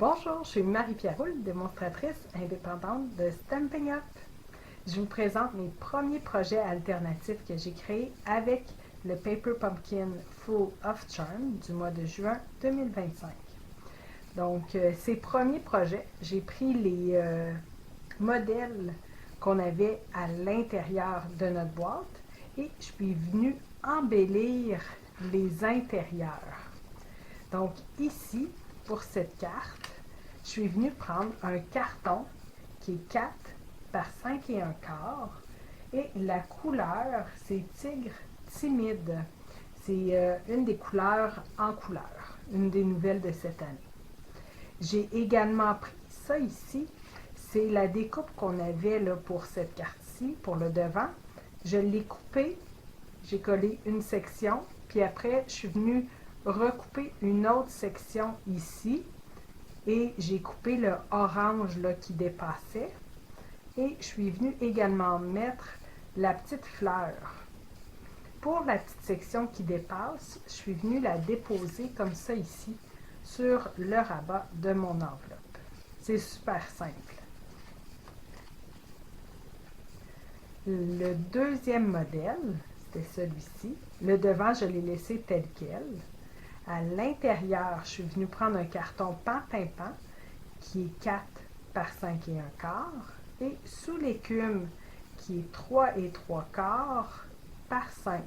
Bonjour, je suis Marie-Pierre Roule, démonstratrice indépendante de Stampin' Up. Je vous présente mes premiers projets alternatifs que j'ai créés avec le Paper Pumpkin Full of Charm du mois de juin 2025. Donc, ces premiers projets, j'ai pris les modèles qu'on avait à l'intérieur de notre boîte et je suis venue embellir les intérieurs. Donc, ici, pour cette carte, je suis venue prendre un carton qui est 4 par 5 et un quart et la couleur, c'est Tigre timide. C'est une des couleurs en couleur, une des nouvelles de cette année. J'ai également pris ça ici, c'est la découpe qu'on avait là, pour cette carte-ci, pour le devant. Je l'ai coupé, j'ai collé une section, puis après, je suis venue recouper une autre section ici et j'ai coupé le orange là, qui dépassait et je suis venue également mettre la petite fleur. Pour la petite section qui dépasse, je suis venue la déposer comme ça ici sur le rabat de mon enveloppe. C'est super simple. Le deuxième modèle, c'était celui-ci. Le devant, je l'ai laissé tel quel. À l'intérieur, je suis venue prendre un carton pan-pimpant qui est 4 par 5 et un quart et sous l'écume qui est 3 et 3 quarts par 5.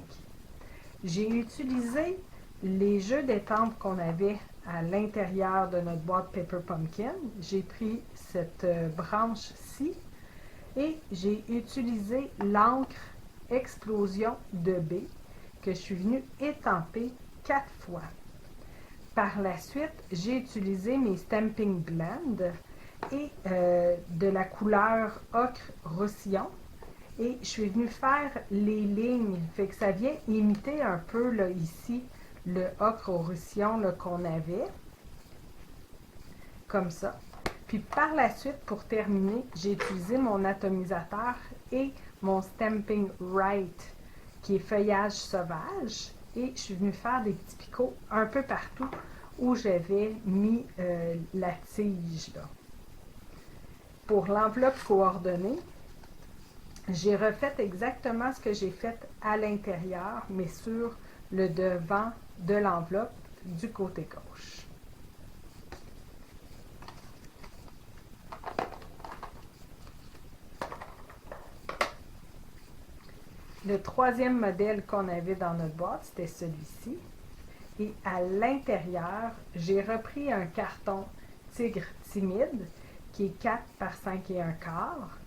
J'ai utilisé les jeux d'étampes qu'on avait à l'intérieur de notre boîte Paper Pumpkin. J'ai pris cette branche-ci et j'ai utilisé l'encre Explosion de B que je suis venue étamper 4 fois. Par la suite, j'ai utilisé mes Stamping Blend et de la couleur ocre roussillon et je suis venue faire les lignes, fait que ça vient imiter un peu là, ici le ocre au roussillon qu'on avait, comme ça. Puis par la suite, pour terminer, j'ai utilisé mon atomisateur et mon Stamping Right, qui est feuillage sauvage. Et je suis venue faire des petits picots un peu partout où j'avais mis la tige. Là. Pour l'enveloppe coordonnée, j'ai refait exactement ce que j'ai fait à l'intérieur, mais sur le devant de l'enveloppe du côté gauche. Le troisième modèle qu'on avait dans notre boîte, c'était celui-ci. Et à l'intérieur, j'ai repris un carton Tigre timide qui est 4 par 5 et un quart.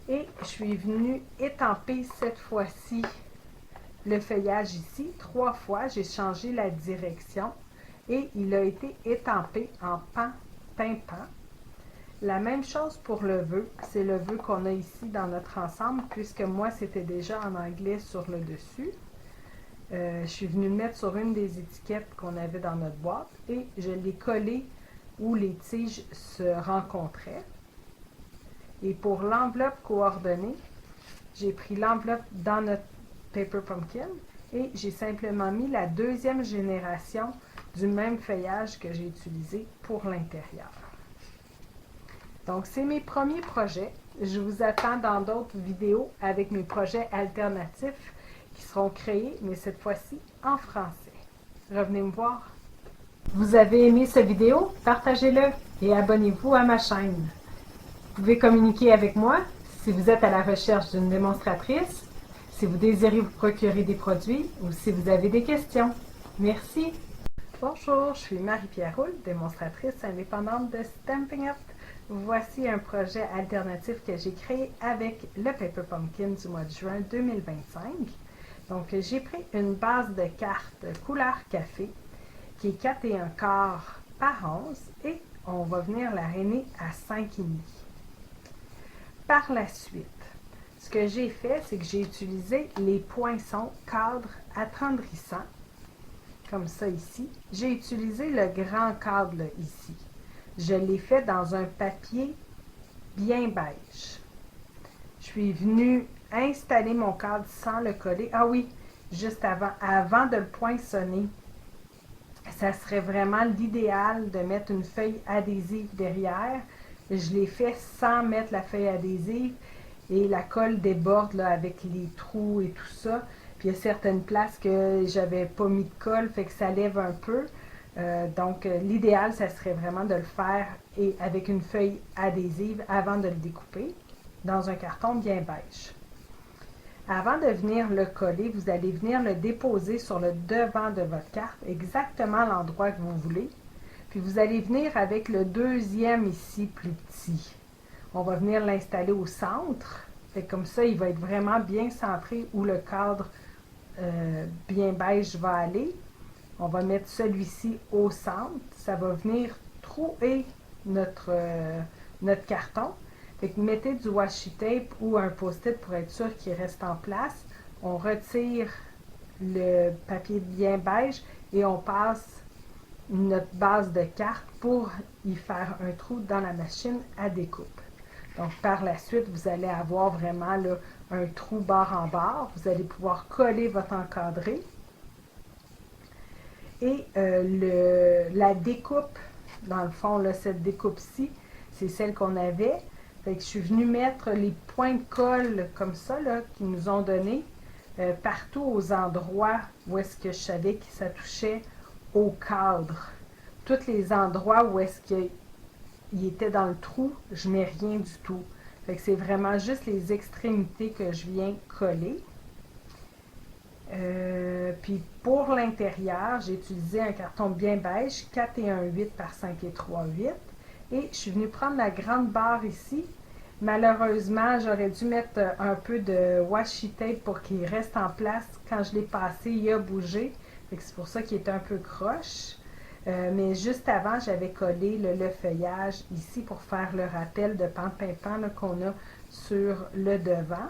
Et je suis venue étamper cette fois-ci le feuillage ici. 3 fois, j'ai changé la direction et il a été étampé en pan-pimpant. La même chose pour le vœu, c'est le vœu qu'on a ici dans notre ensemble, puisque moi, c'était déjà en anglais sur le dessus. Je suis venue le mettre sur une des étiquettes qu'on avait dans notre boîte et je l'ai collé où les tiges se rencontraient. Et pour l'enveloppe coordonnée, j'ai pris l'enveloppe dans notre Paper Pumpkin et j'ai simplement mis la deuxième génération du même feuillage que j'ai utilisé pour l'intérieur. Donc, c'est mes premiers projets. Je vous attends dans d'autres vidéos avec mes projets alternatifs qui seront créés, mais cette fois-ci en français. Revenez me voir. Vous avez aimé cette vidéo? Partagez-le et abonnez-vous à ma chaîne. Vous pouvez communiquer avec moi si vous êtes à la recherche d'une démonstratrice, si vous désirez vous procurer des produits ou si vous avez des questions. Merci. Bonjour, je suis Marie-Pierre Roule, démonstratrice indépendante de Stampin' Up. Voici un projet alternatif que j'ai créé avec le Paper Pumpkin du mois de juin 2025. Donc, j'ai pris une base de cartes couleur café qui est 4 et un quart par 11 et on va venir l'aréner à 5,5. Par la suite, ce que j'ai fait, c'est que j'ai utilisé les poinçons cadre attendrissant, comme ça ici. J'ai utilisé le grand cadre là, ici. Je l'ai fait dans un papier bien beige. Je suis venue installer mon cadre sans le coller. Ah oui, juste avant de le poinçonner, ça serait vraiment l'idéal de mettre une feuille adhésive derrière. Je l'ai fait sans mettre la feuille adhésive et la colle déborde là, avec les trous et tout ça. Puis il y a certaines places que j'avais pas mis de colle, fait que ça lève un peu. Donc l'idéal, ça serait vraiment de le faire avec une feuille adhésive avant de le découper dans un carton bien beige. Avant de venir le coller, vous allez venir le déposer sur le devant de votre carte, exactement l'endroit que vous voulez. Puis vous allez venir avec le deuxième ici plus petit. On va venir l'installer au centre. Fait comme ça, il va être vraiment bien centré où le cadre bien beige va aller. On va mettre celui-ci au centre. Ça va venir trouer notre carton. Fait que mettez du washi tape ou un post-it pour être sûr qu'il reste en place. On retire le papier bien beige et on passe notre base de carte pour y faire un trou dans la machine à découpe. Donc par la suite, vous allez avoir vraiment là, un trou bord en bord. Vous allez pouvoir coller votre encadré. Et la découpe, dans le fond, là, cette découpe-ci, c'est celle qu'on avait. Fait que je suis venue mettre les points de colle comme ça, là, qu'ils nous ont donné partout aux endroits où est-ce que je savais que ça touchait au cadre. Tous les endroits où est-ce qu'il était dans le trou, je mets rien du tout. Fait que c'est vraiment juste les extrémités que je viens coller. Puis pour l'intérieur, j'ai utilisé un carton bien beige, 4 et 1/8 par 5 et 3/8. Et je suis venue prendre la grande barre ici. Malheureusement, j'aurais dû mettre un peu de washi tape pour qu'il reste en place. Quand je l'ai passé, il a bougé. C'est pour ça qu'il est un peu croche. Mais juste avant, j'avais collé le feuillage ici pour faire le rappel de pan-pimpant qu'on a sur le devant.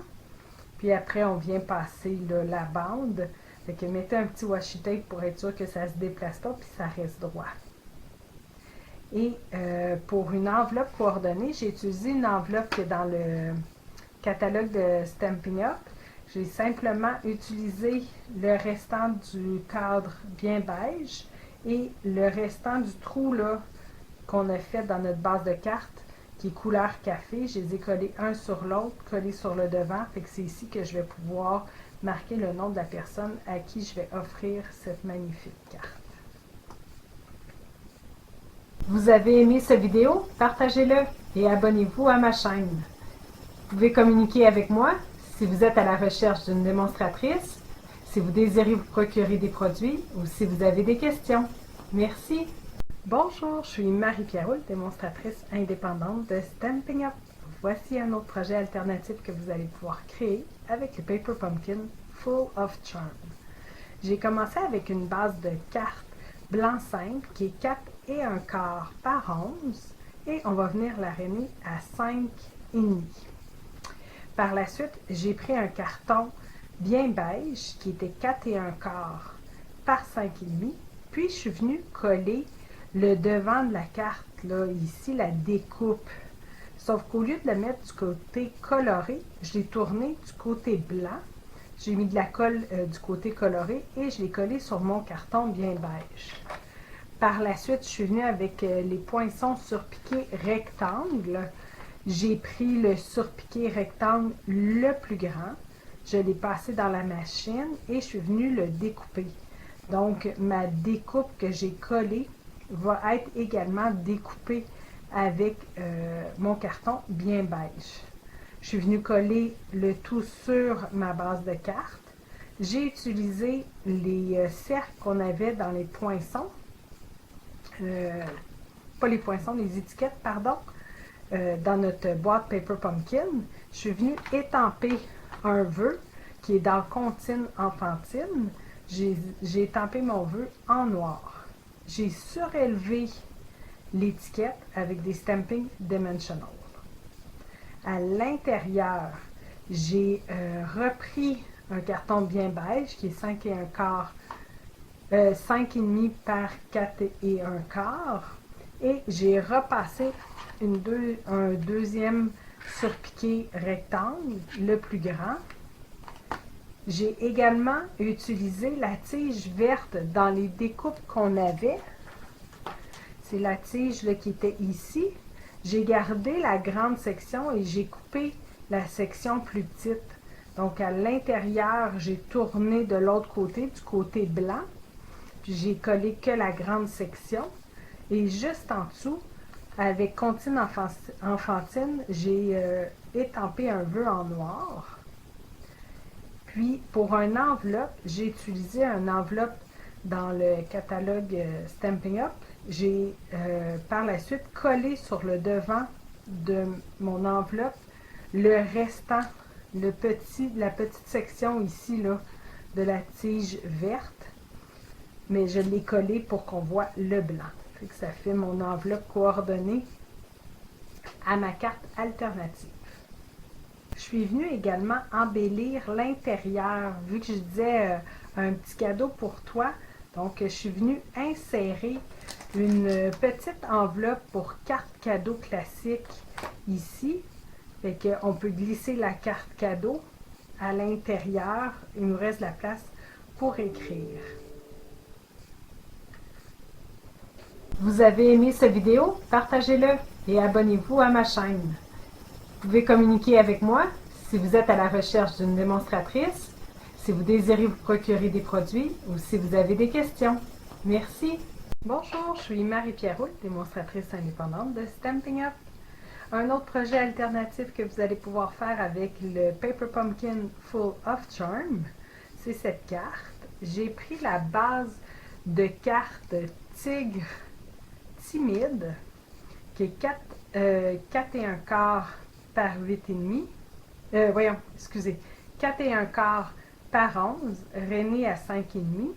Puis après, on vient passer là, la bande. Fait que mettez un petit washi tape pour être sûr que ça ne se déplace pas puis ça reste droit. Et pour une enveloppe coordonnée, j'ai utilisé une enveloppe qui est dans le catalogue de Stampin' Up. J'ai simplement utilisé le restant du cadre bien beige et le restant du trou là qu'on a fait dans notre base de cartes qui est couleur café. Je les ai collés un sur l'autre, collés sur le devant. Fait que c'est ici que je vais pouvoir marquer le nom de la personne à qui je vais offrir cette magnifique carte. Vous avez aimé cette vidéo? Partagez-le et abonnez-vous à ma chaîne. Vous pouvez communiquer avec moi si vous êtes à la recherche d'une démonstratrice, si vous désirez vous procurer des produits ou si vous avez des questions. Merci! Bonjour, je suis Marie-Pierre Houle, démonstratrice indépendante de Stampin' Up. Voici un autre projet alternatif que vous allez pouvoir créer avec le Paper Pumpkin Full of Charm. J'ai commencé avec une base de cartes blanc simple qui est 4 et 1/4 par 11 et on va venir l'aréner à 5,5. Par la suite, j'ai pris un carton bien beige qui était 4 et 1/4 par 5,5, puis je suis venue coller le devant de la carte, là, ici, la découpe. Sauf qu'au lieu de le mettre du côté coloré, je l'ai tourné du côté blanc. J'ai mis de la colle du côté coloré et je l'ai collé sur mon carton bien beige. Par la suite, je suis venue avec les poinçons surpiqués rectangles. J'ai pris le surpiqué rectangle le plus grand. Je l'ai passé dans la machine et je suis venue le découper. Donc, ma découpe que j'ai collée va être également découpée avec mon carton bien beige. Je suis venue coller le tout sur ma base de cartes. J'ai utilisé les cercles qu'on avait dans les poinçons, pas les poinçons, les étiquettes, pardon, dans notre boîte Paper Pumpkin. Je suis venue étamper un vœu qui est dans Comptine enfantine. J'ai étampé mon vœu en noir. J'ai surélevé l'étiquette avec des Stampin' Dimensional. À l'intérieur, j'ai repris un carton bien beige qui est 5 et 1/4, 5,5 par 4 et 1/4 et j'ai repassé un deuxième surpiqué rectangle, le plus grand. J'ai également utilisé la tige verte dans les découpes qu'on avait. C'est la tige là, qui était ici. J'ai gardé la grande section et j'ai coupé la section plus petite. Donc à l'intérieur, j'ai tourné de l'autre côté, du côté blanc. Puis j'ai collé que la grande section. Et juste en dessous, avec Comptine Enfantine, j'ai étampé un vœu en noir. Puis pour un enveloppe, j'ai utilisé une enveloppe dans le catalogue Stampin' Up. J'ai par la suite collé sur le devant de mon enveloppe le restant, la petite section ici là, de la tige verte. Mais je l'ai collé pour qu'on voit le blanc. Fait que ça fait mon enveloppe coordonnée à ma carte alternative. Je suis venue également embellir l'intérieur, vu que je disais un petit cadeau pour toi. Donc, je suis venue insérer une petite enveloppe pour carte cadeau classique ici. Fait qu'on peut glisser la carte cadeau à l'intérieur. Il nous reste la place pour écrire. Vous avez aimé cette vidéo? Partagez-le et abonnez-vous à ma chaîne. Vous pouvez communiquer avec moi si vous êtes à la recherche d'une démonstratrice, si vous désirez vous procurer des produits ou si vous avez des questions. Merci! Bonjour, je suis Marie-Pierre Roule, démonstratrice indépendante de Stampin' Up. Un autre projet alternatif que vous allez pouvoir faire avec le Paper Pumpkin Full of Charm, c'est cette carte. J'ai pris la base de carte Tigre Timide, qui est 4 et 1 quart par 8,5. Voyons, excusez, 4 et 1 quart par 11, rainé à 5,5.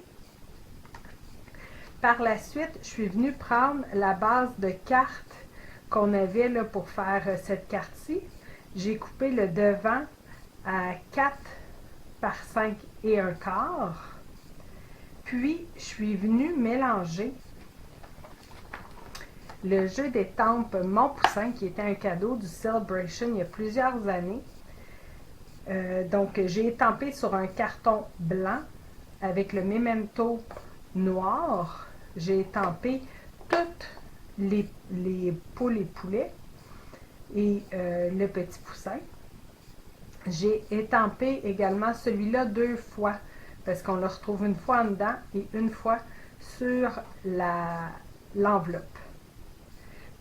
Par la suite, je suis venue prendre la base de carte qu'on avait là, pour faire cette carte-ci. J'ai coupé le devant à 4 par 5 et 1 quart. Puis, je suis venue mélanger le jeu d'étampes Mon Poussin, qui était un cadeau du Celebration il y a plusieurs années. Donc, j'ai étampé sur un carton blanc avec le memento noir. J'ai étampé toutes les poules et poulets et le petit poussin. J'ai étampé également celui-là 2 fois parce qu'on le retrouve une fois en dedans et une fois sur l'enveloppe.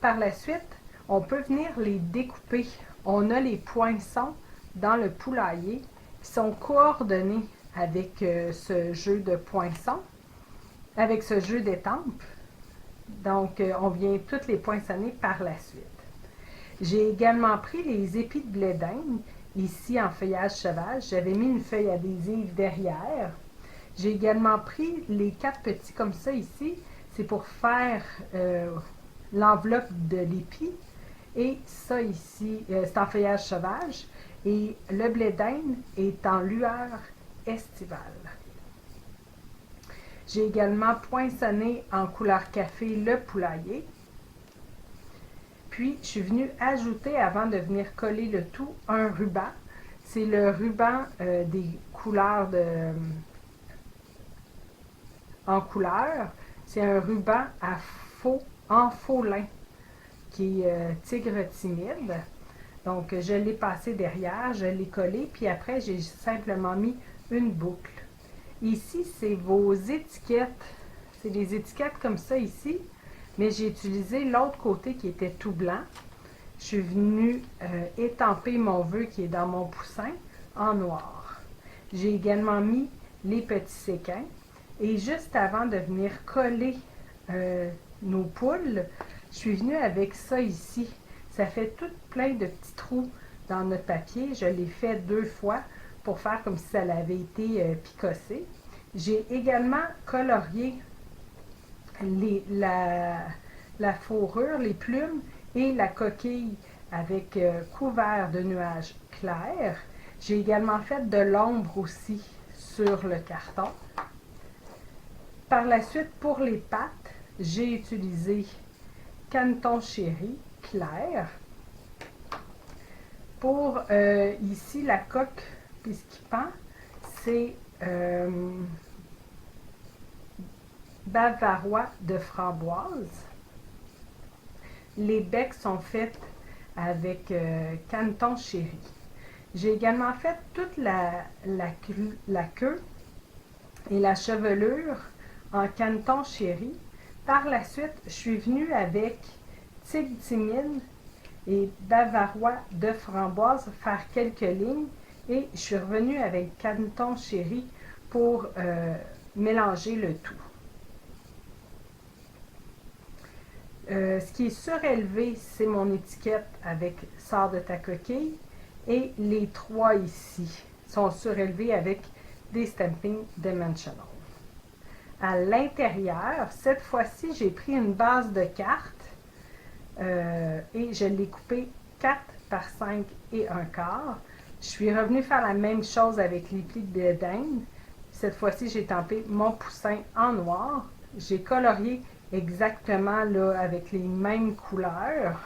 Par la suite, on peut venir les découper. On a les poinçons dans le poulailler qui sont coordonnés avec ce jeu de poinçons, avec ce jeu d'étampes. Donc, on vient toutes les poinçonner par la suite. J'ai également pris les épis de blé d'Inde, ici en feuillage sauvage. J'avais mis une feuille adhésive derrière. J'ai également pris les 4 petits comme ça ici. C'est pour faire l'enveloppe de l'épi. Et ça ici, c'est en feuillage sauvage. Et le blé d'Inde est en lueur estivale. J'ai également poinçonné en couleur café le poulailler. Puis, je suis venue ajouter, avant de venir coller le tout, un ruban. C'est le ruban des couleurs en couleur. C'est un ruban en faux lin qui est tigre timide. Donc, je l'ai passé derrière, je l'ai collé, puis après, j'ai simplement mis une boucle. Ici, c'est vos étiquettes. C'est des étiquettes comme ça ici, mais j'ai utilisé l'autre côté qui était tout blanc. Je suis venue étamper mon vœu qui est dans mon poussin en noir. J'ai également mis les petits séquins. Et juste avant de venir coller nos poules, je suis venue avec ça ici. Ça fait tout plein de petits trous dans notre papier. Je l'ai fait 2 fois pour faire comme si ça avait été picossé. J'ai également colorié la fourrure, les plumes et la coquille avec couvert de nuages clairs. J'ai également fait de l'ombre aussi sur le carton. Par la suite, pour les pattes, j'ai utilisé Canton Chéri clair. Pour ici, la coque puis ce qui pend, c'est bavarois de framboise. Les becs sont faits avec canneton chéri. J'ai également fait toute la queue et la chevelure en canneton chéri. Par la suite, je suis venue avec tigre timide et bavarois de framboise faire quelques lignes et je suis revenue avec canneton chéri pour mélanger le tout. Ce qui est surélevé, c'est mon étiquette avec sort de ta coquille et les trois ici sont surélevés avec des stamping dimensional. À l'intérieur, cette fois-ci, j'ai pris une base de cartes et je l'ai coupée 4 par 5 et un quart. Je suis revenue faire la même chose avec les plis de dinde. Cette fois-ci, j'ai tempé mon poussin en noir. J'ai colorié exactement là, avec les mêmes couleurs,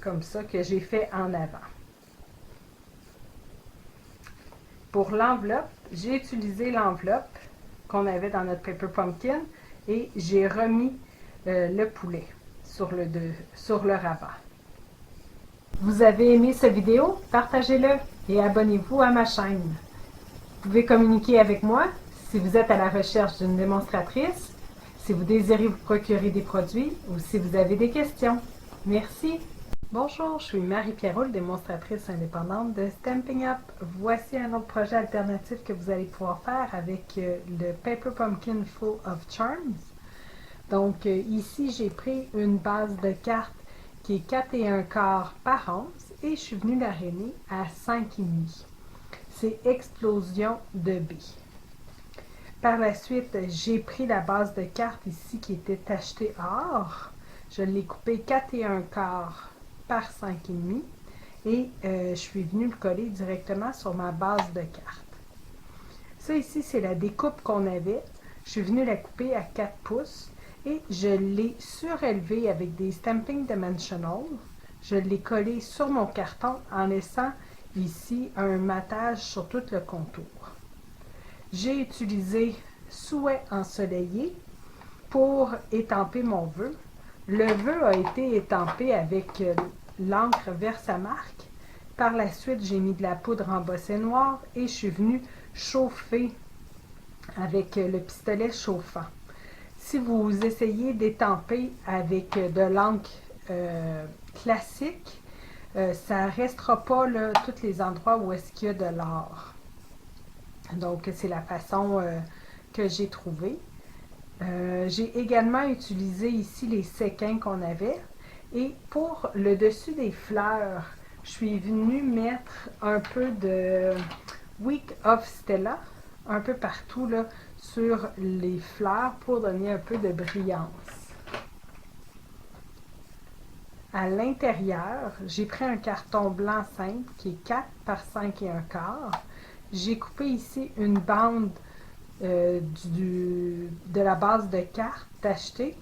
comme ça, que j'ai fait en avant. Pour l'enveloppe, j'ai utilisé l'enveloppe qu'on avait dans notre Paper Pumpkin et j'ai remis le poulet sur le rabat. Vous avez aimé cette vidéo? Partagez-le et abonnez-vous à ma chaîne. Vous pouvez communiquer avec moi si vous êtes à la recherche d'une démonstratrice, si vous désirez vous procurer des produits ou si vous avez des questions. Merci! Bonjour, je suis Marie-Pierre Roule, démonstratrice indépendante de Stampin' Up. Voici un autre projet alternatif que vous allez pouvoir faire avec le Paper Pumpkin Full of Charms. Donc ici, j'ai pris une base de cartes qui est 4 et un quart par 11 et je suis venue l'arrainer à 5,5. C'est Explosion de B. Par la suite, j'ai pris la base de cartes ici qui était tachetée or. Je l'ai coupée 4 et un quart par 5,5 et je suis venue le coller directement sur ma base de cartes. Ça ici, c'est la découpe qu'on avait. Je suis venue la couper à 4 pouces et je l'ai surélevée avec des Stamping Dimensional. Je l'ai collé sur mon carton en laissant ici un matage sur tout le contour. J'ai utilisé Souhait ensoleillé pour étamper mon vœu. Le vœu a été étampé avec l'encre Versamark. Par la suite, j'ai mis de la poudre embossée noire et je suis venue chauffer avec le pistolet chauffant. Si vous essayez d'étamper avec de l'encre classique, ça ne restera pas là, tous les endroits où est-ce qu'il y a de l'or. Donc, c'est la façon que j'ai trouvée. J'ai également utilisé ici les séquins qu'on avait. Et pour le dessus des fleurs, je suis venue mettre un peu de Week of Stella, un peu partout là, sur les fleurs pour donner un peu de brillance. À l'intérieur, j'ai pris un carton blanc simple qui est 4 par 5 et un quart. J'ai coupé ici une bande de la base de cartes tachetée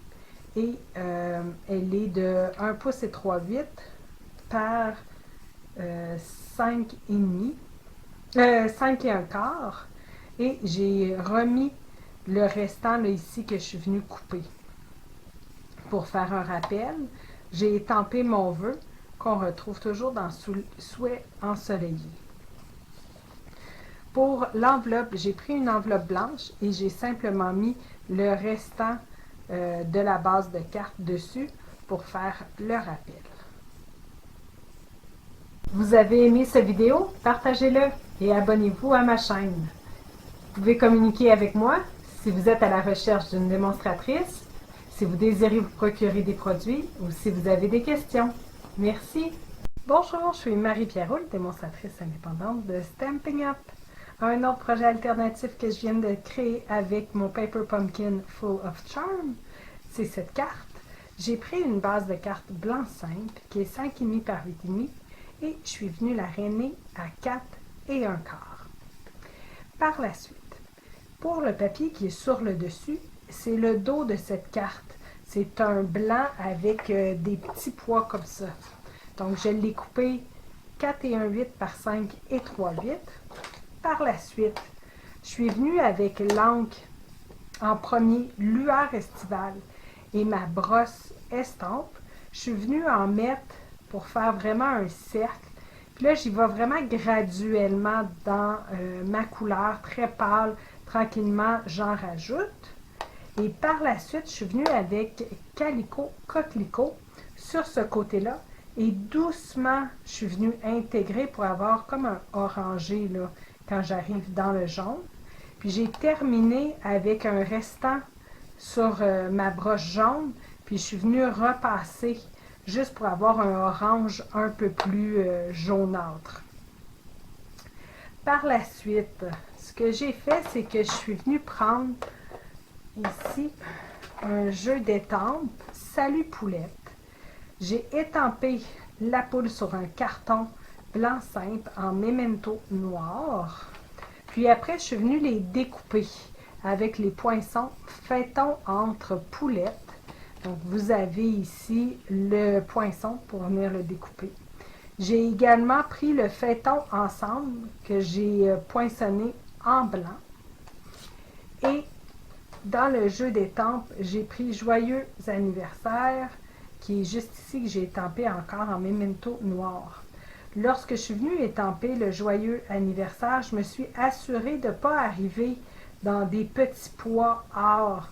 et elle est de 1 pouce et 3/8 par 5 et un quart et j'ai remis le restant là, ici que je suis venue couper. Pour faire un rappel, j'ai étampé mon vœu qu'on retrouve toujours dans Souhait ensoleillé. Pour l'enveloppe, j'ai pris une enveloppe blanche et j'ai simplement mis le restant de la base de cartes dessus pour faire le rappel. Vous avez aimé cette vidéo? Partagez-le et abonnez-vous à ma chaîne. Vous pouvez communiquer avec moi si vous êtes à la recherche d'une démonstratrice, si vous désirez vous procurer des produits ou si vous avez des questions. Merci! Bonjour, je suis Marie-Pierre Roule, démonstratrice indépendante de Stampin' Up. Un autre projet alternatif que je viens de créer avec mon Paper Pumpkin Full of Charm, c'est cette carte. J'ai pris une base de cartes blanc simple qui est 5,5 par 8,5 et je suis venue l'arrainer à 4 et un quart. Par la suite, pour le papier qui est sur le dessus, c'est le dos de cette carte. C'est un blanc avec des petits pois comme ça. Donc, je l'ai coupé 4 et 1/8 par 5 et 3/8. Par la suite, Je suis venue avec l'encre en premier, lueur estivale, et ma brosse estampe. Je suis venue en mettre pour faire vraiment un cercle. Puis là, j'y vais vraiment graduellement dans ma couleur, très pâle. Tranquillement, j'en rajoute. Et par la suite, je suis venue avec Calico Coquelicot sur ce côté-là. Et doucement, je suis venue intégrer pour avoir comme un orangé là, quand j'arrive dans le jaune. Puis j'ai terminé avec un restant sur ma broche jaune. Puis je suis venue repasser juste pour avoir un orange un peu plus jaunâtre. Par la suite, ce que j'ai fait, c'est que je suis venue prendre ici un jeu d'étampe Salut Poulette. J'ai étampé la poule sur un carton blanc simple en memento noir. Puis après, je suis venue les découper avec les poinçons feuilleton entre poulettes. Donc, vous avez ici le poinçon pour venir le découper. J'ai également pris le feuilleton ensemble que j'ai poinçonné en blanc. Et dans le jeu d'étampes, j'ai pris Joyeux anniversaire, qui est juste ici que j'ai étampé encore en memento noir. Lorsque je suis venue étamper le Joyeux anniversaire, je me suis assurée de ne pas arriver dans des petits pois or,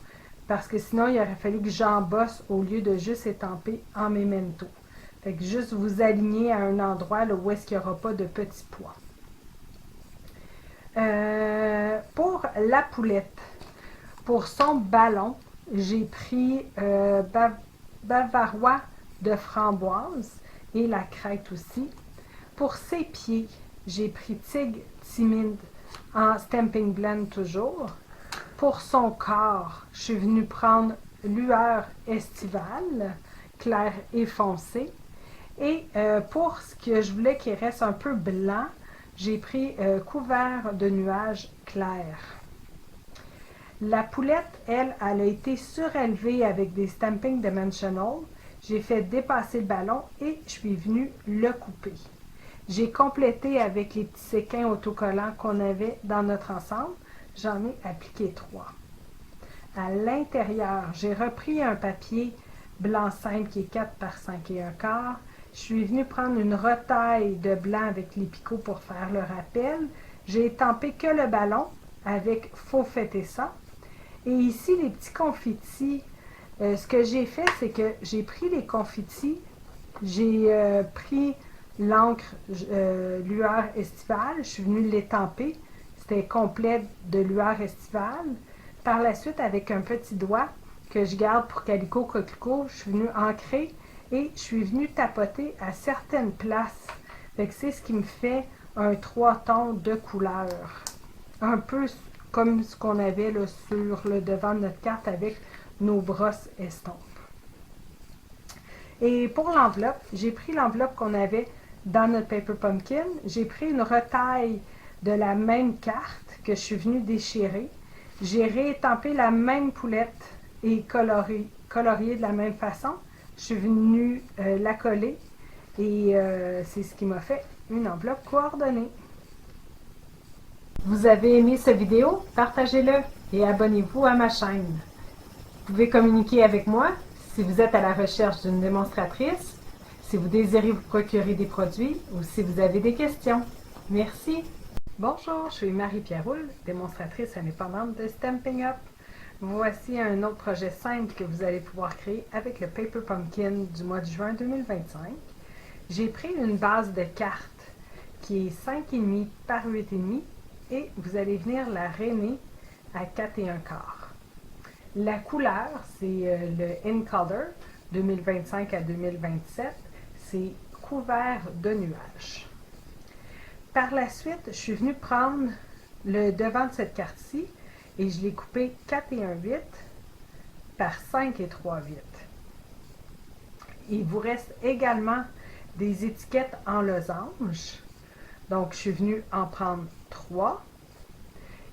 parce que sinon, il aurait fallu que j'embosse au lieu de juste étamper en memento. Fait que juste vous aligner à un endroit là, où est-ce qu'il n'y aura pas de petits pois. Pour la poulette, pour son ballon, j'ai pris Bavarois de framboise et la crête aussi. Pour ses pieds, j'ai pris Tigre timide en Stamping Blend toujours. Pour son corps, je suis venue prendre Lueur estivale, clair et foncé. Et pour ce que je voulais qu'il reste un peu blanc, j'ai pris Couvert de nuages clairs. La poulette, elle a été surélevée avec des Stamping Dimensional. J'ai fait dépasser le ballon et je suis venue le couper. J'ai complété avec les petits séquins autocollants qu'on avait dans notre ensemble. J'en ai appliqué 3. À l'intérieur, j'ai repris un papier blanc simple qui est 4 par 5 et un quart. Je suis venue prendre une retaille de blanc avec les picots pour faire le rappel. J'ai étampé que le ballon avec Faut fêter ça. Et ici, les petits confettis, ce que j'ai fait, c'est que j'ai pris les confettis, j'ai pris l'encre lueur estivale, je suis venue l'étamper. C'était complet de lueur estivale. Par la suite, avec un petit doigt que je garde pour Calico Coquelicot, je suis venue ancrer et je suis venue tapoter à certaines places. Fait que c'est ce qui me fait un 3 tons de couleur. Un peu comme ce qu'on avait là, sur le devant de notre carte avec nos brosses estampes. Et pour l'enveloppe, j'ai pris l'enveloppe qu'on avait dans notre Paper Pumpkin. J'ai pris une retaille de la même carte que je suis venue déchirer. J'ai réétampé la même poulette et coloriée de la même façon. Je suis venue la coller et c'est ce qui m'a fait une enveloppe coordonnée. Vous avez aimé cette vidéo? Partagez-le et abonnez-vous à ma chaîne. Vous pouvez communiquer avec moi si vous êtes à la recherche d'une démonstratrice, si vous désirez vous procurer des produits ou si vous avez des questions. Merci! Bonjour, je suis Marie-Pierre Roule, démonstratrice indépendante de Stampin' Up. Voici un autre projet simple que vous allez pouvoir créer avec le Paper Pumpkin du mois de juin 2025. J'ai pris une base de cartes qui est 5,5 par 8,5 et vous allez venir la rainer à 4 et un quart. La couleur, c'est le In Color 2025 à 2027. C'est couvert de nuages. Par la suite, je suis venue prendre le devant de cette carte-ci et je l'ai coupé 4 et 1/8 par 5 et 3/8. Il vous reste également des étiquettes en losange. Donc, je suis venue en prendre 3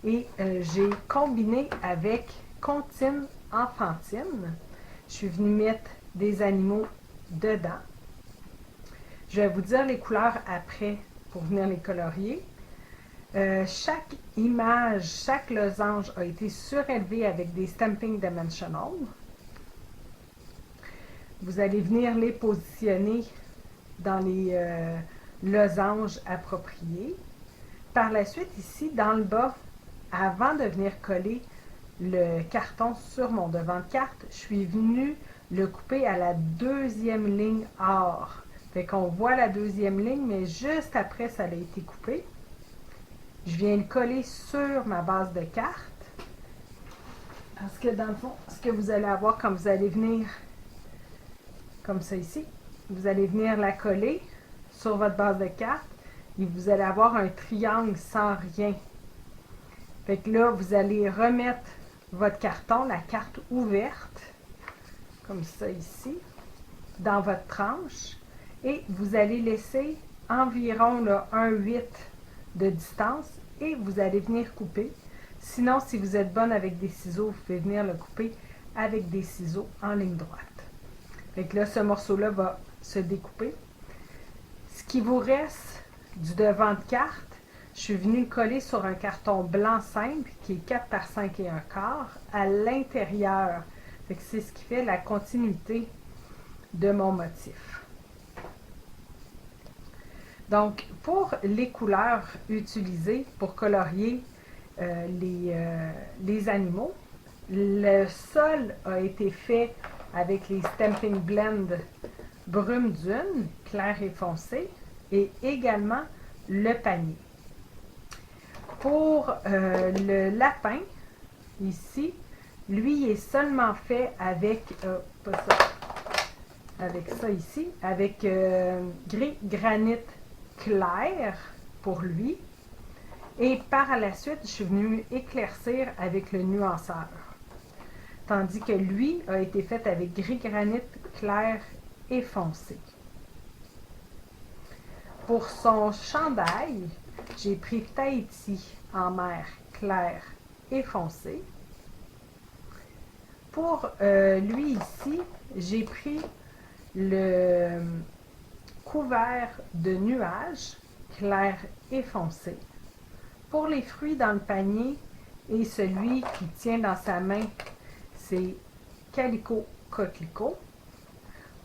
et j'ai combiné avec Comptine enfantine. Je suis venue mettre des animaux dedans. Je vais vous dire les couleurs après pour venir les colorier. Chaque image, chaque losange a été surélevé avec des Stamping Dimensional. Vous allez venir les positionner dans les losanges appropriés. Par la suite, ici, dans le bas, avant de venir coller le carton sur mon devant de carte, je suis venue le couper à la deuxième ligne or. Fait qu'on voit la deuxième ligne, mais juste après, ça a été coupé. Je viens le coller sur ma base de carte. Parce que dans le fond, ce que vous allez avoir quand vous allez venir, comme ça ici, vous allez venir la coller sur votre base de carte et vous allez avoir un triangle sans rien. Fait que là, vous allez remettre votre carton, la carte ouverte, comme ça ici, dans votre tranche et vous allez laisser environ là, 1,8 de distance et vous allez venir couper. Sinon, si vous êtes bonne avec des ciseaux, vous pouvez venir le couper avec des ciseaux en ligne droite. Fait que là, ce morceau-là va se découper. Ce qui vous reste du devant de carte, je suis venue le coller sur un carton blanc simple qui est 4 par 5 et 1/4 à l'intérieur. C'est ce qui fait la continuité de mon motif. Donc, pour les couleurs utilisées pour colorier les animaux, le sol a été fait avec les Stamping Blend brume dune, clair et foncé, et également le panier. Pour le lapin, ici, lui est seulement fait avec, avec gris granit clair pour lui. Et par la suite, je suis venue éclaircir avec le nuanceur. Tandis que lui a été fait avec gris granit clair et foncé. Pour son chandail, j'ai pris Tahiti en mer clair et foncé. Pour lui ici, j'ai pris le couvert de nuages clair et foncé. Pour les fruits dans le panier et celui qui tient dans sa main, c'est Calico Coquelicot.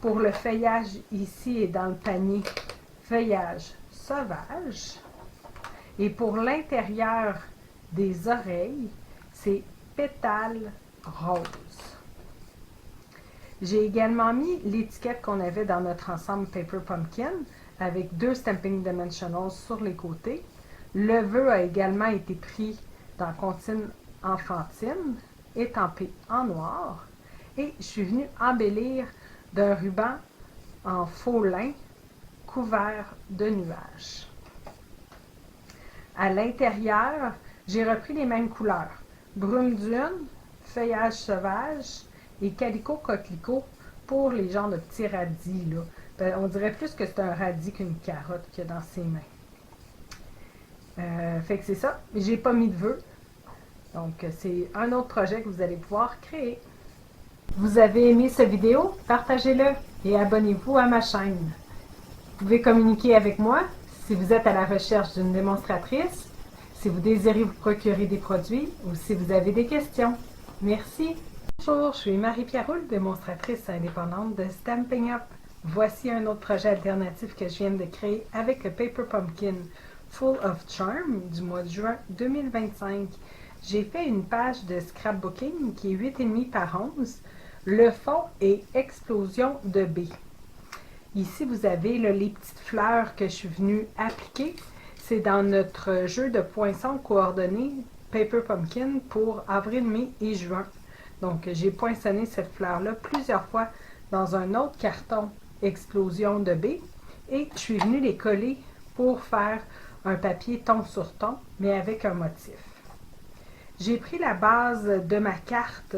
Pour le feuillage ici et dans le panier, feuillage sauvage. Et pour l'intérieur des oreilles, c'est pétales rose. J'ai également mis l'étiquette qu'on avait dans notre ensemble Paper Pumpkin avec 2 Stamping Dimensionals sur les côtés. Le vœu a également été pris dans comptine enfantine, étampé en noir. Et je suis venue embellir d'un ruban en faux lin couvert de nuages. À l'intérieur, j'ai repris les mêmes couleurs. Brume dune, feuillage sauvage et calico coquelicot pour les genres de petits radis. Là. On dirait plus que c'est un radis qu'une carotte qu'il y a dans ses mains. Fait que c'est ça. J'ai pas mis de vœux. Donc, c'est un autre projet que vous allez pouvoir créer. Vous avez aimé cette vidéo? Partagez-le et abonnez-vous à ma chaîne. Vous pouvez communiquer avec moi si vous êtes à la recherche d'une démonstratrice, si vous désirez vous procurer des produits ou si vous avez des questions. Merci! Bonjour, je suis Marie-Pierre Roule, démonstratrice indépendante de Stampin' Up! Voici un autre projet alternatif que je viens de créer avec le Paper Pumpkin Full of Charm du mois de juin 2025. J'ai fait une page de scrapbooking qui est 8,5 par 11. Le fond est explosion de baies. Ici, vous avez là, les petites fleurs que je suis venue appliquer. C'est dans notre jeu de poinçons coordonnés Paper Pumpkin pour avril, mai et juin. Donc, j'ai poinçonné cette fleur-là plusieurs fois dans un autre carton explosion de baies. Et je suis venue les coller pour faire un papier ton sur ton, mais avec un motif. J'ai pris la base de ma carte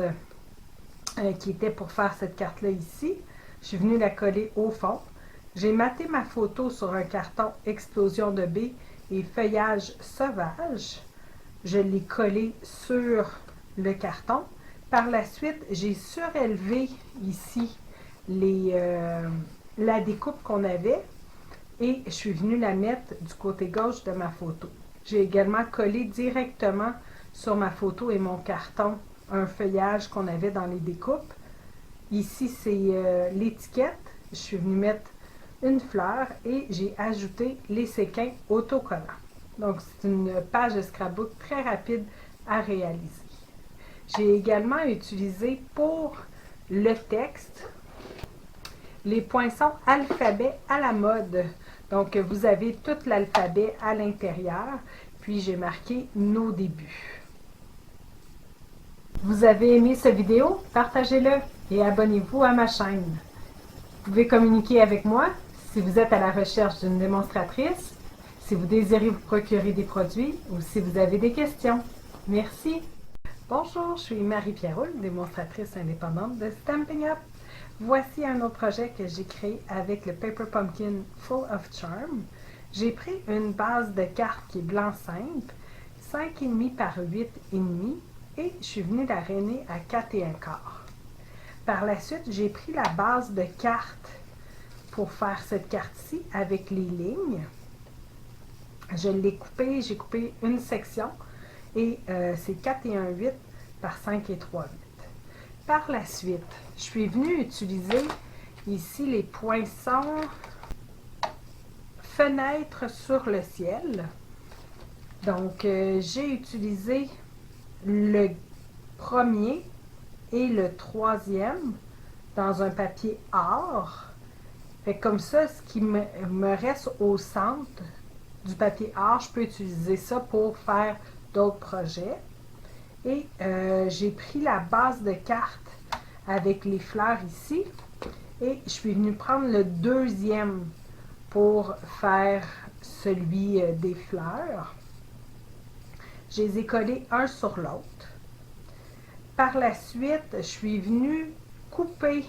qui était pour faire cette carte-là ici. Je suis venue la coller au fond. J'ai maté ma photo sur un carton explosion de baies et feuillage sauvage. Je l'ai collé sur le carton. Par la suite, j'ai surélevé ici la découpe qu'on avait et je suis venue la mettre du côté gauche de ma photo. J'ai également collé directement sur ma photo et mon carton un feuillage qu'on avait dans les découpes. Ici, c'est l'étiquette. Je suis venue mettre une fleur et j'ai ajouté les séquins autocollants. Donc, c'est une page de scrapbook très rapide à réaliser. J'ai également utilisé pour le texte les poinçons alphabet à la mode. Donc, vous avez tout l'alphabet à l'intérieur, puis j'ai marqué nos débuts. Vous avez aimé cette vidéo? Partagez-le et abonnez-vous à ma chaîne. Vous pouvez communiquer avec moi si vous êtes à la recherche d'une démonstratrice, si vous désirez vous procurer des produits ou si vous avez des questions. Merci! Bonjour, je suis Marie-Pierre Roule, démonstratrice indépendante de Stampin' Up! Voici un autre projet que j'ai créé avec le Paper Pumpkin Full of Charm. J'ai pris une base de cartes qui est blanc simple, 5,5 par 8,5 et je suis venue l'aréner à 4,25. Par la suite, j'ai pris la base de cartes pour faire cette carte-ci avec les lignes. Je l'ai coupée, j'ai coupé une section et c'est 4,18 par 5,38. Par la suite, je suis venue utiliser ici les poinçons fenêtres sur le ciel. Donc, j'ai utilisé le premier et le troisième dans un papier or. Fait comme ça, ce qui me reste au centre du papier or, je peux utiliser ça pour faire d'autres projets. Et j'ai pris la base de cartes avec les fleurs ici et je suis venue prendre le deuxième pour faire celui des fleurs. Je les ai collés un sur l'autre. Par la suite, je suis venue couper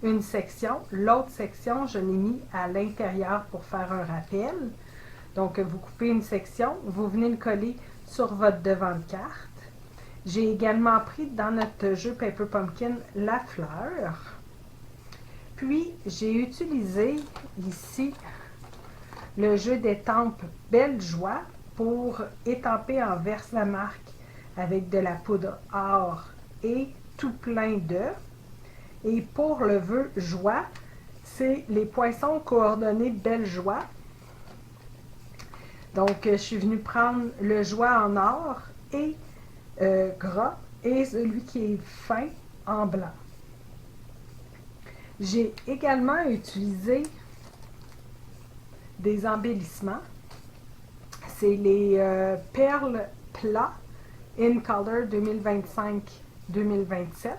une section. L'autre section, je l'ai mis à l'intérieur pour faire un rappel. Donc, vous coupez une section, vous venez le coller sur votre devant de carte. J'ai également pris dans notre jeu Paper Pumpkin la fleur. Puis, j'ai utilisé ici le jeu d'étampe Belle Joie pour étamper en verse-la-marque avec de la poudre or et tout plein d'œufs. Et pour le vœu joie, c'est les poinçons coordonnés Belle Joie. Donc, je suis venue prendre le joie en or et gras et celui qui est fin en blanc. J'ai également utilisé des embellissements. C'est les perles plats In Color 2025-2027.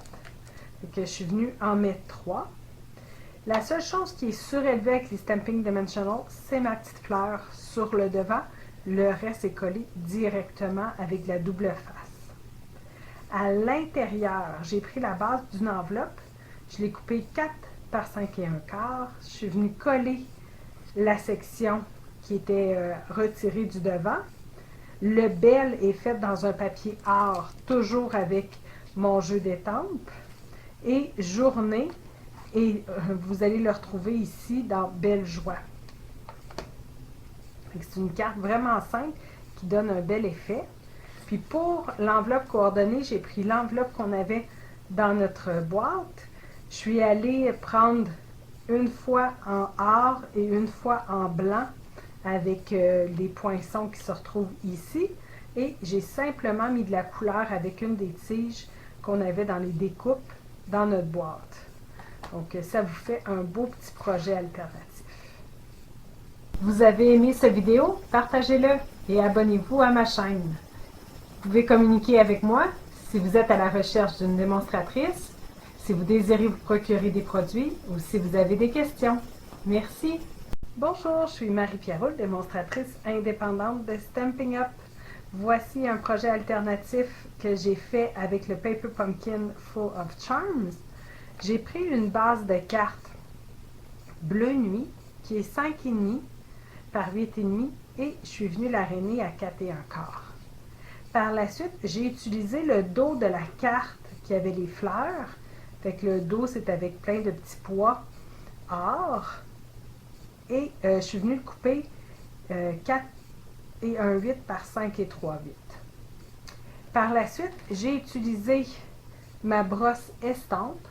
Je suis venue en mettre 3. La seule chose qui est surélevée avec les Stampin' Dimensional, c'est ma petite fleur sur le devant. Le reste est collé directement avec de la double face. À l'intérieur, j'ai pris la base d'une enveloppe. Je l'ai coupée 4 par 5,25. Je suis venue coller la section qui était retirée du devant. Le bel est fait dans un papier or, toujours avec mon jeu d'étampe. Et journée, et vous allez le retrouver ici dans Belle Joie. C'est une carte vraiment simple qui donne un bel effet. Puis pour l'enveloppe coordonnée, j'ai pris l'enveloppe qu'on avait dans notre boîte. Je suis allée prendre une fois en or et une fois en blanc avec les poinçons qui se retrouvent ici. Et j'ai simplement mis de la couleur avec une des tiges qu'on avait dans les découpes dans notre boîte. Donc, ça vous fait un beau petit projet alternatif. Vous avez aimé cette vidéo? Partagez-le et abonnez-vous à ma chaîne. Vous pouvez communiquer avec moi si vous êtes à la recherche d'une démonstratrice, si vous désirez vous procurer des produits ou si vous avez des questions. Merci! Bonjour, je suis Marie-Pierre Roule, démonstratrice indépendante de Stampin' Up! Voici un projet alternatif que j'ai fait avec le Paper Pumpkin Full of Charms. J'ai pris une base de cartes bleu nuit qui est 5,5 par 8,5 et je suis venue l'aréner à 4,25. Par la suite, j'ai utilisé le dos de la carte qui avait les fleurs. Fait que le dos, c'est avec plein de petits pois or. Et je suis venue le couper 4 et un 8 par 5 et 3/8. Par la suite, j'ai utilisé ma brosse estampe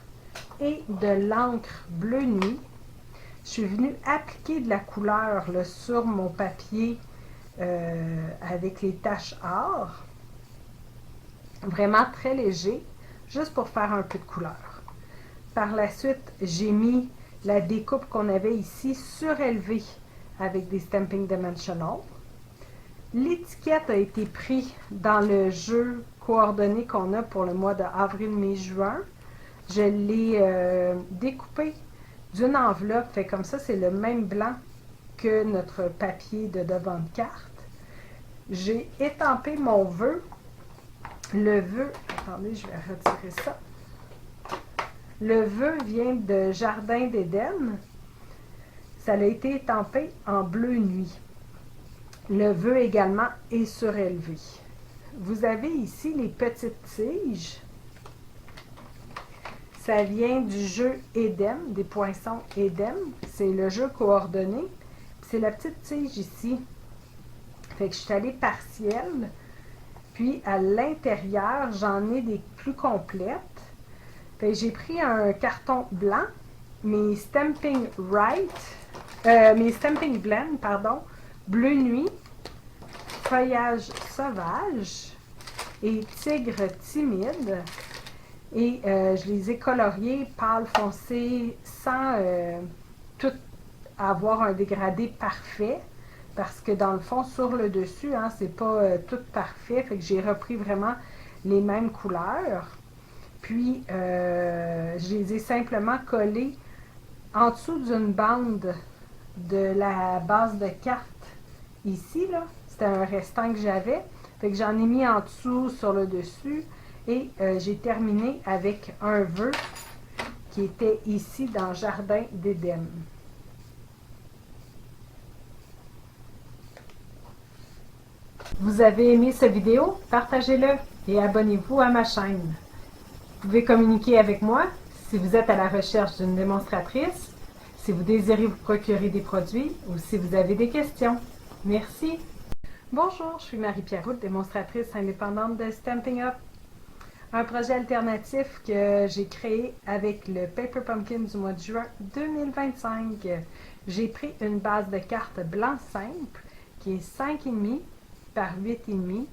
et de l'encre bleu nuit. Je suis venue appliquer de la couleur là, sur mon papier avec les taches or. Vraiment très léger, juste pour faire un peu de couleur. Par la suite, j'ai mis la découpe qu'on avait ici surélevée avec des Stamping Dimensional. L'étiquette a été prise dans le jeu coordonné qu'on a pour le mois d'avril, mai, juin. Je l'ai découpé d'une enveloppe, fait comme ça, c'est le même blanc que notre papier de devant de carte. J'ai étampé mon vœu. Le vœu, attendez, je vais retirer ça. Le vœu vient de Jardin d'Éden. Ça a été étampé en bleu nuit. Le vœu également est surélevé. Vous avez ici les petites tiges. Ça vient du jeu Eden, des poinçons Eden. C'est le jeu coordonné. C'est la petite tige ici. Fait que je suis allée partielle. Puis à l'intérieur, j'en ai des plus complètes. Fait que j'ai pris un carton blanc, mes Stamping Blend, pardon, bleu nuit, feuillage sauvage et tigre timide. Et je les ai coloriés pâle foncé sans tout avoir un dégradé parfait. Parce que dans le fond, sur le dessus, hein, c'est pas tout parfait. Fait que j'ai repris vraiment les mêmes couleurs. Puis, je les ai simplement collés en dessous d'une bande de la base de carte ici, là. C'était un restant que j'avais. Fait que j'en ai mis en dessous sur le dessus. Et j'ai terminé avec un vœu qui était ici dans Jardin d'Éden. Vous avez aimé cette vidéo? Partagez-le et abonnez-vous à ma chaîne. Vous pouvez communiquer avec moi si vous êtes à la recherche d'une démonstratrice, si vous désirez vous procurer des produits ou si vous avez des questions. Merci! Bonjour, je suis Marie-Pierre Roux, démonstratrice indépendante de Stampin' Up! Un projet alternatif que j'ai créé avec le Paper Pumpkin du mois de juin 2025. J'ai pris une base de cartes blanc simple qui est 5,5 par 8,5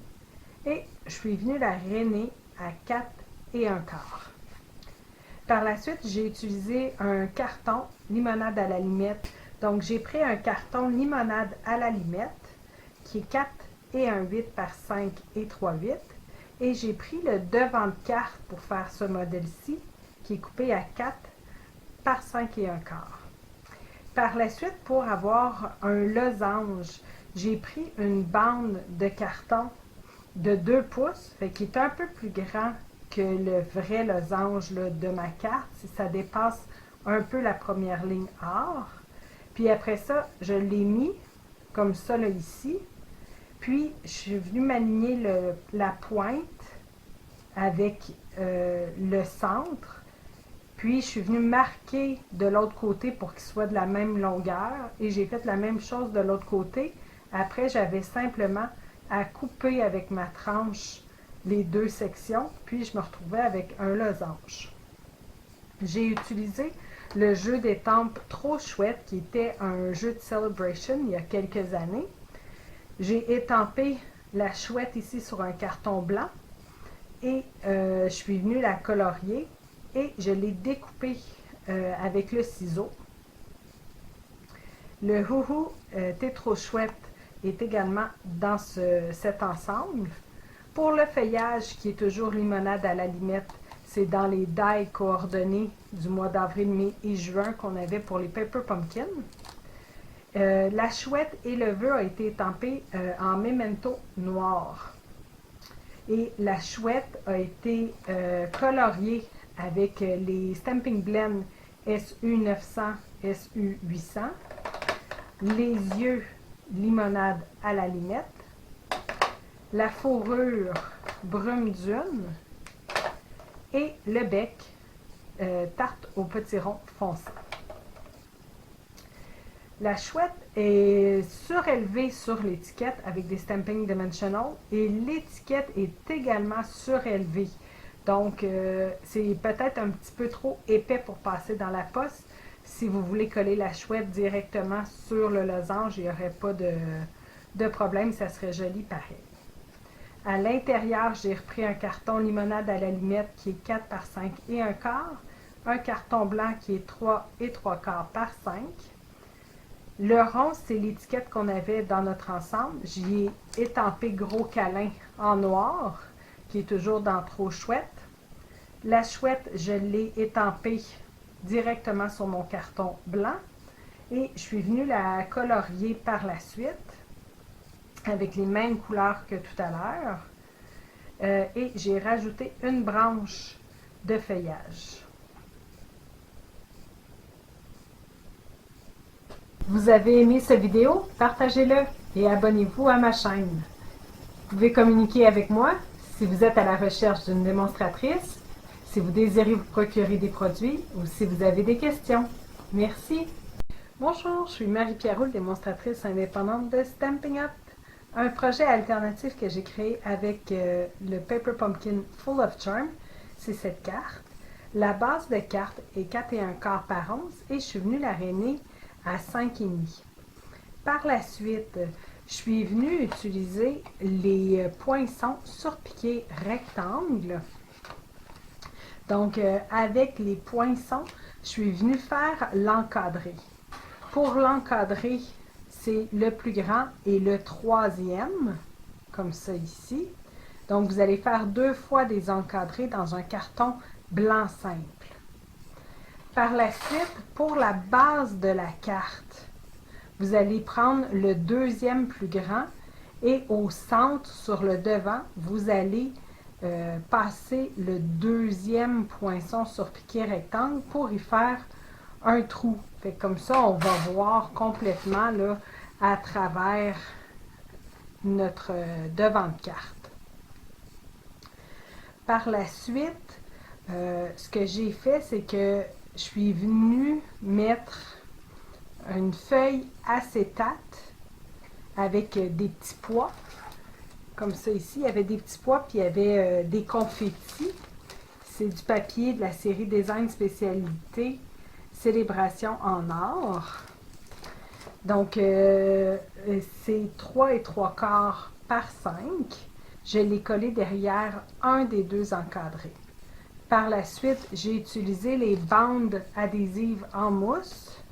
et je suis venue la rainer à 4 et un quart. Par la suite, j'ai utilisé un carton limonade à la limette. Donc, j'ai pris un carton limonade à la limette qui est 4 et un 8 par 5 et 3/8. Et j'ai pris le devant de carte pour faire ce modèle-ci, qui est coupé à 4 par 5 et un quart. Par la suite, pour avoir un losange, j'ai pris une bande de carton de 2 pouces, qui est un peu plus grand que le vrai losange là, de ma carte, si ça dépasse un peu la première ligne or. Puis après ça, je l'ai mis comme ça là, ici. Puis, je suis venue m'aligner la pointe avec le centre. Puis, je suis venue marquer de l'autre côté pour qu'il soit de la même longueur. Et j'ai fait la même chose de l'autre côté. Après, j'avais simplement à couper avec ma tranche les deux sections. Puis, je me retrouvais avec un losange. J'ai utilisé le jeu d'étampes Trop Chouette, qui était un jeu de Celebration il y a quelques années. J'ai étampé la chouette ici sur un carton blanc et je suis venue la colorier et je l'ai découpée avec le ciseau. Le houhou T'es trop chouette est également dans cet ensemble. Pour le feuillage qui est toujours limonade à la limette, c'est dans les die coordonnées du mois d'avril, mai et juin qu'on avait pour les Paper Pumpkin. La chouette et le vœu a été étampé en memento noir. Et la chouette a été coloriée avec les Stamping Blend SU900, SU800. Les yeux limonade à la limette. La fourrure brume dune. Et le bec tarte au petit rond foncé. La chouette est surélevée sur l'étiquette avec des stampings dimensional et l'étiquette est également surélevée. Donc, c'est peut-être un petit peu trop épais pour passer dans la poste. Si vous voulez coller la chouette directement sur le losange, il n'y aurait pas de problème, ça serait joli pareil. À l'intérieur, j'ai repris un carton limonade à l'allumette qui est 4 par 5 et un quart, un carton blanc qui est 3 et 3 quarts par 5. Le rond, c'est l'étiquette qu'on avait dans notre ensemble. J'y ai étampé gros câlin en noir, qui est toujours dans Trop Chouette. La chouette, je l'ai étampée directement sur mon carton blanc et je suis venue la colorier par la suite avec les mêmes couleurs que tout à l'heure. Et j'ai rajouté une branche de feuillage. Vous avez aimé cette vidéo? Partagez-le et abonnez-vous à ma chaîne. Vous pouvez communiquer avec moi si vous êtes à la recherche d'une démonstratrice, si vous désirez vous procurer des produits ou si vous avez des questions. Merci! Bonjour, je suis Marie-Pierre Roule, démonstratrice indépendante de Stampin' Up, un projet alternatif que j'ai créé avec le Paper Pumpkin Full of Charm. C'est cette carte. La base de carte est 4 et un quart par 11 et je suis venue la rainer à 5,5. Par la suite, je suis venue utiliser les poinçons surpiqués rectangles. Donc, avec les poinçons, je suis venue faire l'encadré. Pour l'encadré, c'est le plus grand et le troisième, comme ça ici. Donc, vous allez faire 2 fois des encadrés dans un carton blanc simple. Par la suite, pour la base de la carte, vous allez prendre le deuxième plus grand et au centre, sur le devant, vous allez passer le deuxième poinçon surpiqué rectangle pour y faire un trou. Fait que comme ça, on va voir complètement là, à travers notre devant de carte. Par la suite, ce que j'ai fait, c'est que je suis venue mettre une feuille acétate avec des petits pois. Comme ça ici, il y avait des petits pois puis il y avait des confettis. C'est du papier de la série Design Spécialité Célébration en or. Donc, c'est 3 et 3 quarts par 5. Je l'ai collé derrière un des 2 encadrés. Par la suite, j'ai utilisé les bandes adhésives en mousse.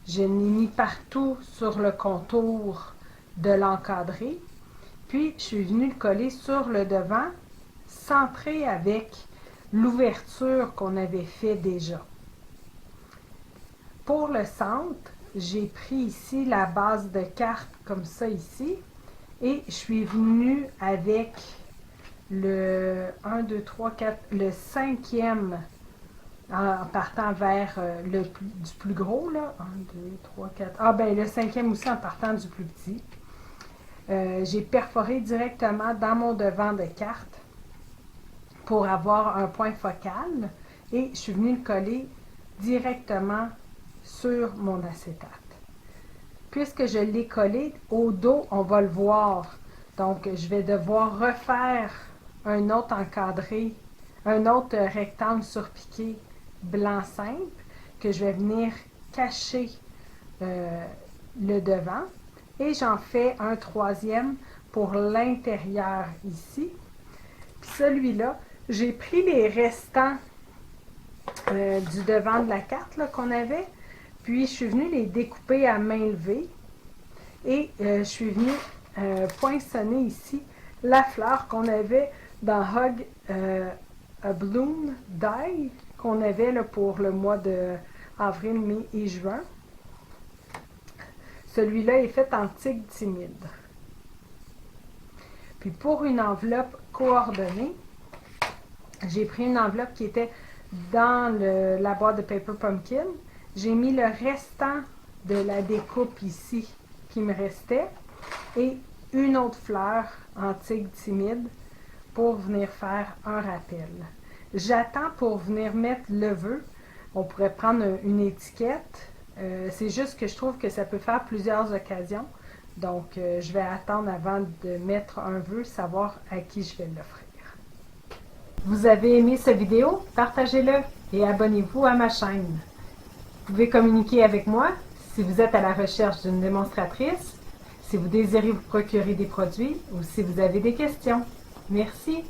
Je l'ai mis partout sur le contour de l'encadré. Puis, je suis venue le coller sur le devant, centré avec l'ouverture qu'on avait fait déjà. Pour le centre, j'ai pris ici la base de carte comme ça ici et je suis venue avec le 1, 2, 3, 4, le cinquième en partant vers du plus gros, là. 1, 2, 3, 4. Ah ben le cinquième aussi en partant du plus petit. J'ai perforé directement dans mon devant de carte pour avoir un point focal et je suis venue le coller directement sur mon acétate. Puisque je l'ai collé au dos, on va le voir. Donc, je vais devoir refaire un autre encadré, un autre rectangle surpiqué blanc simple que je vais venir cacher le devant. Et j'en fais un troisième pour l'intérieur ici. Puis celui-là, j'ai pris les restants du devant de la carte qu'on avait. Puis je suis venue les découper à main levée. Et je suis venue poinçonner ici la fleur qu'on avait dans Hug a Bloom Die, qu'on avait là, pour le mois de avril, mai et juin. Celui-là est fait en tigre timide. Puis pour une enveloppe coordonnée, j'ai pris une enveloppe qui était dans la boîte de Paper Pumpkin. J'ai mis le restant de la découpe ici qui me restait et une autre fleur en tigre timide pour venir faire un rappel. J'attends pour venir mettre le vœu. On pourrait prendre une étiquette C'est juste que je trouve que ça peut faire plusieurs occasions. Donc, je vais attendre avant de mettre un vœu, savoir à qui je vais l'offrir. Vous avez aimé cette vidéo? Partagez-le et abonnez-vous à ma chaîne. Vous pouvez communiquer avec moi si vous êtes à la recherche d'une démonstratrice, si vous désirez vous procurer des produits ou si vous avez des questions. Merci.